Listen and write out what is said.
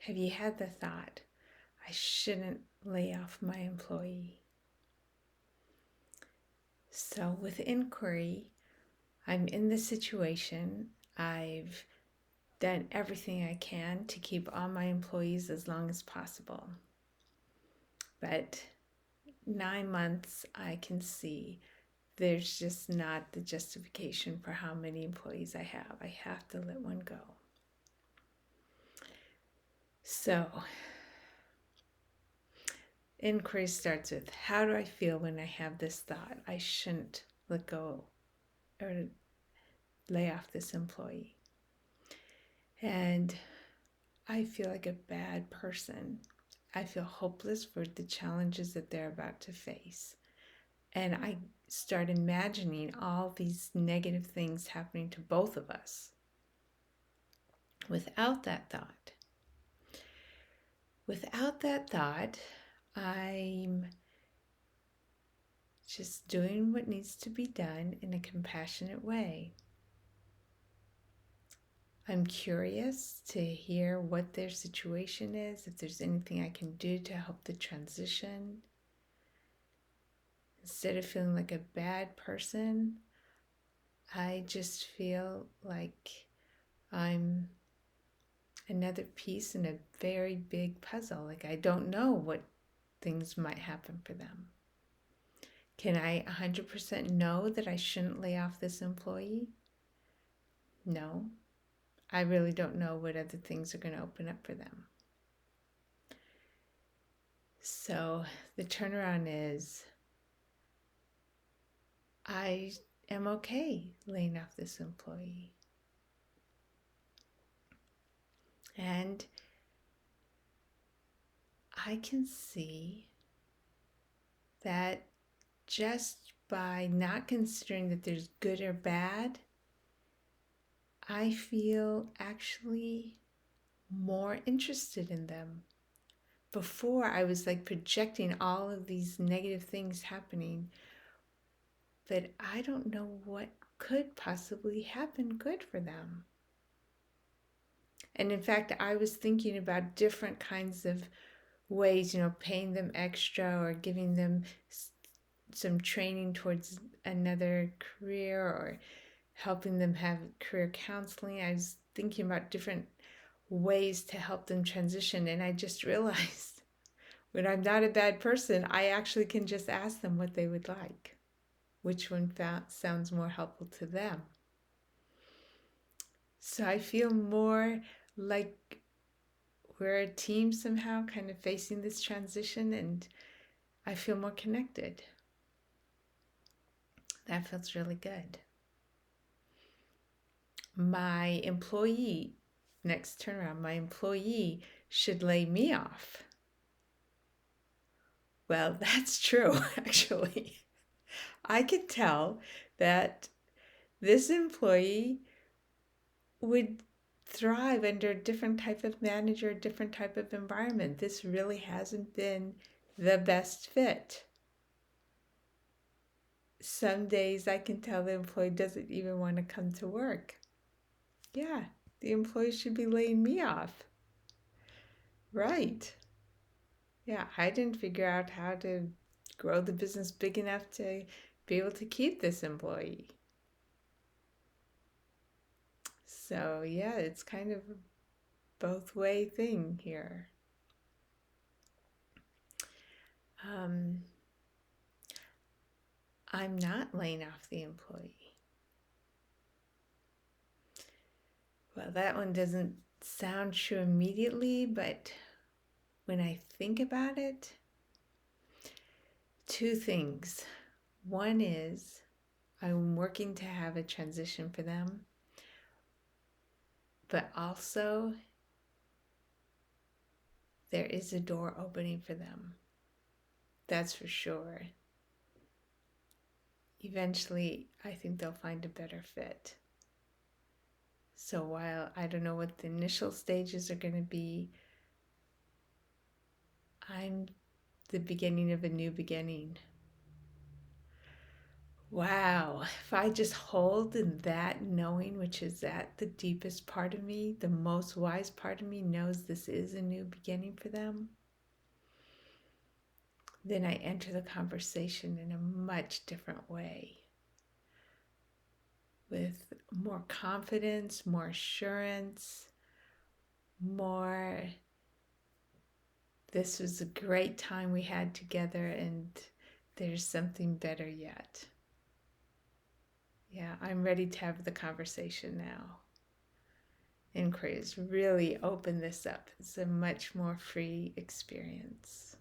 Have you had the thought, I shouldn't lay off my employee? So with inquiry, I'm in the situation. I've done everything I can to keep all my employees as long as possible. But 9 months, I can see there's just not the justification for how many employees I have. I have to let one go. So, inquiry starts with, how do I feel when I have this thought? I shouldn't let go or lay off this employee. And I feel like a bad person. I feel hopeless for the challenges that they're about to face. And I start imagining all these negative things happening to both of us. Without that thought, I'm just doing what needs to be done in a compassionate way. I'm curious to hear what their situation is, if there's anything I can do to help the transition. Instead of feeling like a bad person, I just feel like I'm another piece in a very big puzzle. Like I don't know what things might happen for them. Can I 100% know that I shouldn't lay off this employee? No. I really don't know what other things are going to open up for them. So the turnaround is, I am okay laying off this employee. And I can see that just by not considering that there's good or bad, I feel actually more interested in them. Before, I was like projecting all of these negative things happening, but I don't know what could possibly happen good for them. And in fact, I was thinking about different kinds of ways, paying them extra or giving them some training towards another career or helping them have career counseling. I was thinking about different ways to help them transition, and I just realized when I'm not a bad person, I actually can just ask them what they would like, which one sounds more helpful to them. So I feel more like we're a team somehow, kind of facing this transition, and I feel more connected. That feels really good. My employee, next turnaround, my employee should lay me off. Well, that's true, actually. I could tell that this employee would thrive under a different type of manager, a different type of environment. This really hasn't been the best fit. Some days I can tell the employee doesn't even want to come to work. Yeah, the employee should be laying me off. Right. Yeah, I didn't figure out how to grow the business big enough to be able to keep this employee. So yeah, it's kind of a both way thing here. I'm not laying off the employee. Well, that one doesn't sound true immediately, but when I think about it, two things. One is I'm working to have a transition for them, but also there is a door opening for them. That's for sure. Eventually, I think they'll find a better fit. So while I don't know what the initial stages are going to be, I'm the beginning of a new beginning. Wow, if I just hold in that knowing, which is at the deepest part of me, the most wise part of me knows this is a new beginning for them, then I enter the conversation in a much different way, with more confidence, more assurance, more, this was a great time we had together and there's something better yet. Yeah, I'm ready to have the conversation now. Inquiries really open this up. It's a much more free experience.